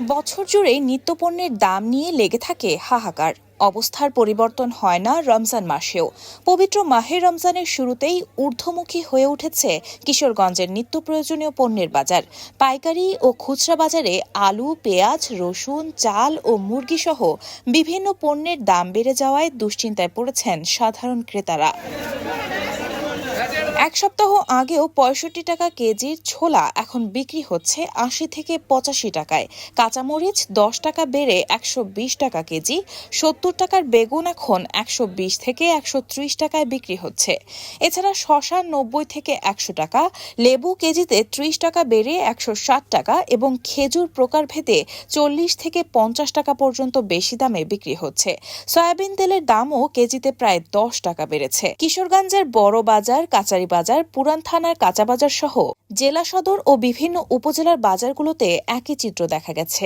বছর জুড়েই নিত্যপণ্যের দাম নিয়ে লেগে থাকে হাহাকার। অবস্থার পরিবর্তন হয় না রমজান মাসেও। পবিত্র মাহে রমজানের শুরুতেই ঊর্ধ্বমুখী হয়ে উঠেছে কিশোরগঞ্জের নিত্য প্রয়োজনীয় পণ্যের বাজার। পাইকারি ও খুচরা বাজারে আলু, পেঁয়াজ, রসুন, চাল ও মুরগি সহ বিভিন্ন পণ্যের দাম বেড়ে যাওয়ায় দুশ্চিন্তায় পড়েছেন সাধারণ ক্রেতারা। এক সপ্তাহ আগেও ৬৫ টাকা কেজির ছোলা এখন বিক্রি হচ্ছে ৮০ থেকে ৮৫ টাকায়। কাঁচামরিচ ১০ টাকা বেড়ে ১২০ টাকা কেজি। ৭০ টাকার বেগুন এখন ১২০ থেকে ১৩০ টাকায় বিক্রি হচ্ছে। এছাড়া শসা ৯০ থেকে ১০০ টাকা, লেবু কেজিতে ৩০ টাকা বেড়ে ১৬০ টাকা এবং খেজুর প্রকারভেদে ৪০ থেকে ৫০ টাকা পর্যন্ত বেশি দামে বিক্রি হচ্ছে। সয়াবিন তেলের দামও কেজিতে প্রায় ১০ টাকা বেড়েছে। কিশোরগঞ্জের বড় বাজার, কাচারি বাজার, পুরান থানার কাঁচা বাজার সহ জেলা সদর ও বিভিন্ন উপজেলার বাজারগুলোতে একই চিত্র দেখা গেছে।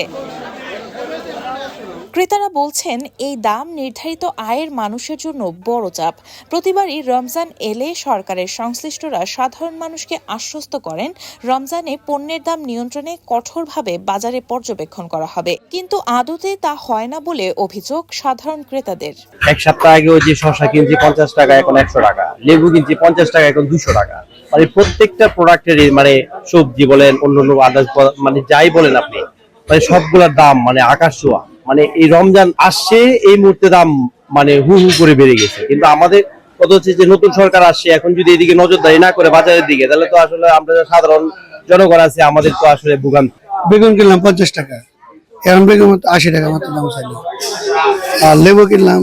ক্রেতারা বলছেন, এই দাম নির্ধারিত আয়ের মানুষের জন্য বড় চাপ। প্রতিবারই রমজান এলে সরকারের সংশ্লিষ্টরা সাধারণ মানুষকে আশ্বস্ত করেন, রমজানে পণ্যের দাম নিয়ন্ত্রণে কঠোরভাবে বাজারে পর্যবেক্ষণ করা হবে, কিন্তু আদতে তা হয় না বলে অভিযোগ সাধারণ ক্রেতাদের। এক সপ্তাহ আগে ওই যে শসা কিনছি ৫০ টাকা, এখন ১০০ টাকা, লেবু কিনছি ৫০ টাকা, এখন ২০০ টাকা। মানে প্রত্যেকটা প্রোডাক্টের মানে সবজি বলেন, অন্যান্য আদার্স মানে যাই বলেন আপনি, মানে সবগুলোর দাম মানে আকাশ ছোঁয়া। মানে এই রমজান আসছে, এই মুহূর্তে দাম মানে হু হু করে বেড়ে গেছে। কিন্তু আমাদের কথা হচ্ছে যে নতুন সরকার আসছে, এখন যদি এদিকে নজরদারি না করে বাজারের দিকে, তাহলে তো আসলে আমরা সাধারণ জনগণ আছে, আমাদের তো আসলে ভোগান্তি। বেগুন কিনলাম ৫০ টাকা, এখন বেগুন ৮০ টাকা মাত্র দাম চাইলো। আর লেবু কিনলাম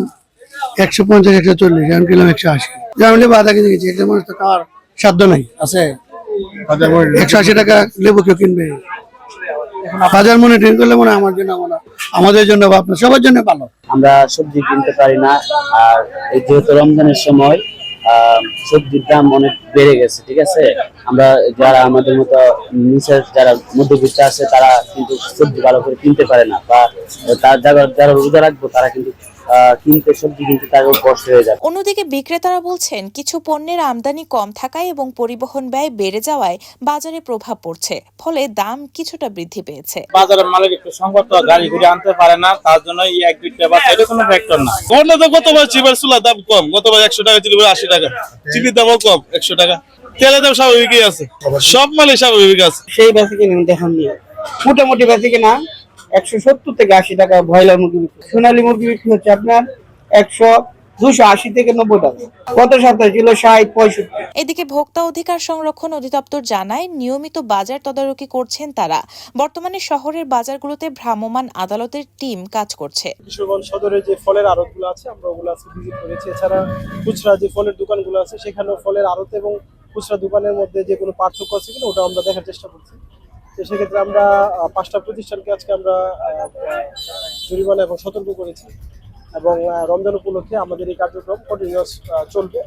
১৫০, ১৪০, এখন কিনলাম ১৮০। যেমন লেবু আধা কেজি গেছি, একটা মানুষ তো খাওয়ার সাধ্য নাই আছে। ১৮০ টাকা লেবু কেউ কিনবে? বাজার মনিটরিং করলে মনে হয় আমার জন্য, আমাদের জন্য বা আপনার সবার জন্য ভালো। আমরা সবজি কিনতে পারি না, আর এই যেহেতু রমজানের সময় সবজির দাম অনেক বেড়ে গেছে, ঠিক আছে। আমরা যারা আমাদের মতো নিচের যারা মধ্যবিত্ত আছে, তারা কিন্তু সবজি ভালো করে কিনতে পারে না, বা যারা রোজা রাখবো তারা কিন্তু কিনতে সবজি কিনতে তারও কষ্ট হয়ে যায়। অন্যদিকে বিক্রেতারা বলছেন, কিছু পণ্যের আমদানি কম থাকায় এবং পরিবহন ব্যয় বেড়ে যাওয়ায় বাজারে প্রভাব পড়ছে, ফলে দাম কিছুটা বৃদ্ধি পেয়েছে। বাজারের মালিক একটু সংকট, গাড়ি ঘুরে আনতে পারে না, তার জন্য এই এক দুইটা বা এটা কোনো ফ্যাক্টর না। ঘটনা তো গতবার চিপের চুলার দাম কম, গতবার ১০০ টাকা ছিল, ৮০ টাকা। চিপির দামও কম, ১০০ টাকা। তেলের দাম স্বাভাবিকই আছে, সব মালে স্বাভাবিক আছে। সেই বেশি কিনে দেখান নিয়ে মোটামুটি বেশি কিনা ১৭০ থেকে ৮০ টাকা। ব্রয়লার মুরগি বিক্রি, সোনালী মুরগি বিক্রি হচ্ছে আপনার ২৮০ থেকে ৯০ টাকা। গত সপ্তাহে ছিল ৬০, ৬৫। এদিকে ভোক্তা অধিকার সংরক্ষণ অধিদপ্তর জানায়, নিয়মিত বাজার তদারকি করছেন তারা। বর্তমানে শহরের বাজারগুলোতে ভ্রাম্যমাণ আদালতের টিম কাজ করছে। কিশোরগঞ্জ সদরে যে ফলের আড়তগুলো আছে, আমরা ওগুলো আজকে ভিজিট করেছি। এছাড়া খুচরা যে ফলের দোকানগুলো আছে, সেখানেও ফলের আড়ত এবং খুচরা দোকানের মধ্যে যে কোনো পার্থক্য আছে কিনা ওটা আমরা দেখার চেষ্টা করছি। তো সেক্ষেত্রে আমরা ৫টা প্রতিষ্ঠানকে আজকে আমরা জরিমানা এবং সতর্ক করেছি, এবং রমজান উপলক্ষে আমাদের এই কার্যক্রম কন্টিনিউয়াস চলবে,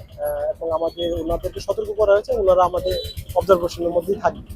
এবং আমাদের ওনাদেরকে সতর্ক করা হয়েছে, ওনারা আমাদের অবজারভেশনের মধ্যেই থাকবে।